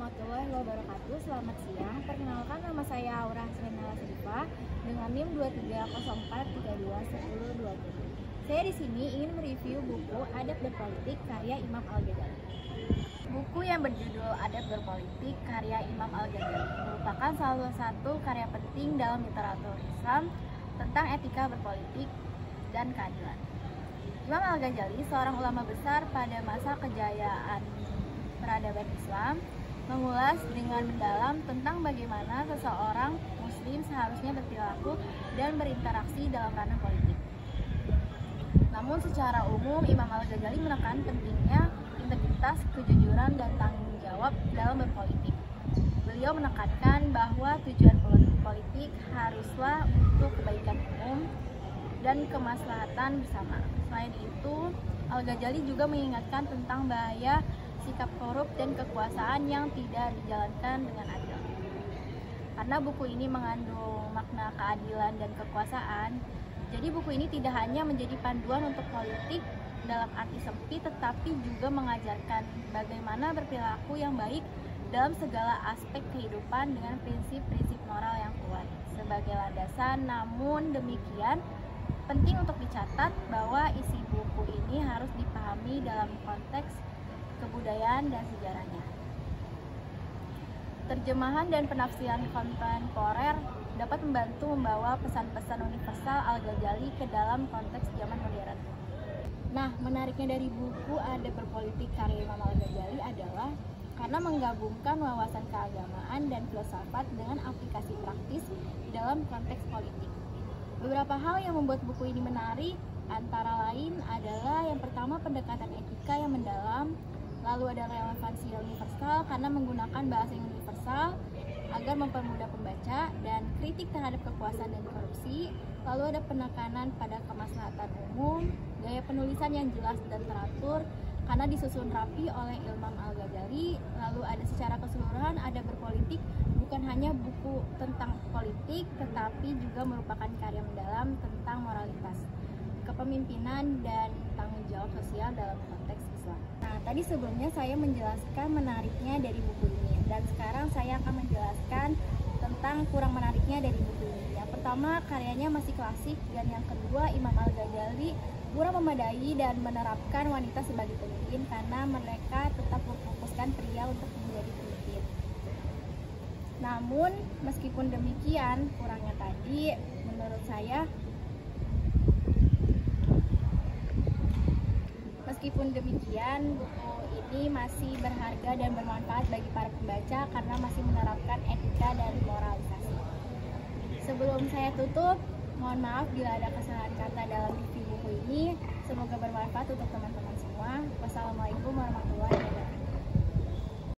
warahmatullahi wabarakatuh. Selamat siang. Perkenalkan, nama saya Aura Hasrinala Sidifa dengan NIM 2304321020. Saya di sini ingin mereview buku Adab Berpolitik karya Imam Al-Ghazali. Buku yang berjudul Adab Berpolitik karya Imam Al-Ghazali merupakan salah satu karya penting dalam literatur Islam tentang etika berpolitik dan keadilan. Imam Al-Ghazali, seorang ulama besar pada masa kejayaan peradaban Islam, mengulas dengan mendalam tentang bagaimana seseorang muslim seharusnya berperilaku dan berinteraksi dalam ranah politik. Namun secara umum, Imam Al-Ghazali menekan pentingnya integritas, kejujuran, dan tanggung jawab dalam berpolitik. Beliau menekankan bahwa tujuan politik haruslah untuk kebaikan umum dan kemaslahatan bersama. Selain itu, Al-Ghazali juga mengingatkan tentang bahaya sikap korup dan kekuasaan yang tidak dijalankan dengan adil. Karena buku ini mengandung makna keadilan dan kekuasaan, jadi buku ini tidak hanya menjadi panduan untuk politik dalam arti sempit, tetapi juga mengajarkan bagaimana berperilaku yang baik dalam segala aspek kehidupan dengan prinsip-prinsip moral yang kuat sebagai landasan. Namun demikian, penting untuk dicatat bahwa isi buku ini harus dipahami dalam konteks kebudayaan dan sejarahnya. Terjemahan dan penafsiran kontemporer dapat membantu membawa pesan-pesan universal Al-Ghazali ke dalam konteks zaman modern. Nah, menariknya dari buku Adab Berpolitik karya Imam Al-Ghazali adalah karena menggabungkan wawasan keagamaan dan filsafat dengan aplikasi praktis dalam konteks politik. Beberapa hal yang membuat buku ini menarik antara lain adalah yang pertama, pendekatan etika yang mendalam, lalu ada relevansi universal karena menggunakan bahasa yang universal agar mempermudah pembaca, dan kritik terhadap kekuasaan dan korupsi, lalu ada penekanan pada kemaslahatan umum, gaya penulisan yang jelas dan teratur karena disusun rapi oleh Imam Al-Ghazali, lalu ada secara keseluruhan ada berpolitik bukan hanya buku tentang politik tetapi juga merupakan karya mendalam tentang moralitas, kepemimpinan, dan tanggung jawab sosial dalam konteks Islam. Nah, tadi sebelumnya saya menjelaskan menariknya dari buku ini, dan sekarang saya akan menjelaskan tentang kurang menariknya dari buku ini. Yang pertama, karyanya masih klasik, dan yang kedua, Imam Al-Ghazali kurang memadai dan menerapkan wanita sebagai pemimpin karena mereka tetap memfokuskan pria untuk menjadi pemimpin. Namun, meskipun demikian, kurangnya tadi menurut saya Meskipun demikian, buku ini masih berharga dan bermanfaat bagi para pembaca karena masih menerapkan etika dan moralisasi. Sebelum saya tutup, mohon maaf bila ada kesalahan kata dalam review buku ini. Semoga bermanfaat untuk teman-teman semua. Wassalamualaikum warahmatullahi wabarakatuh.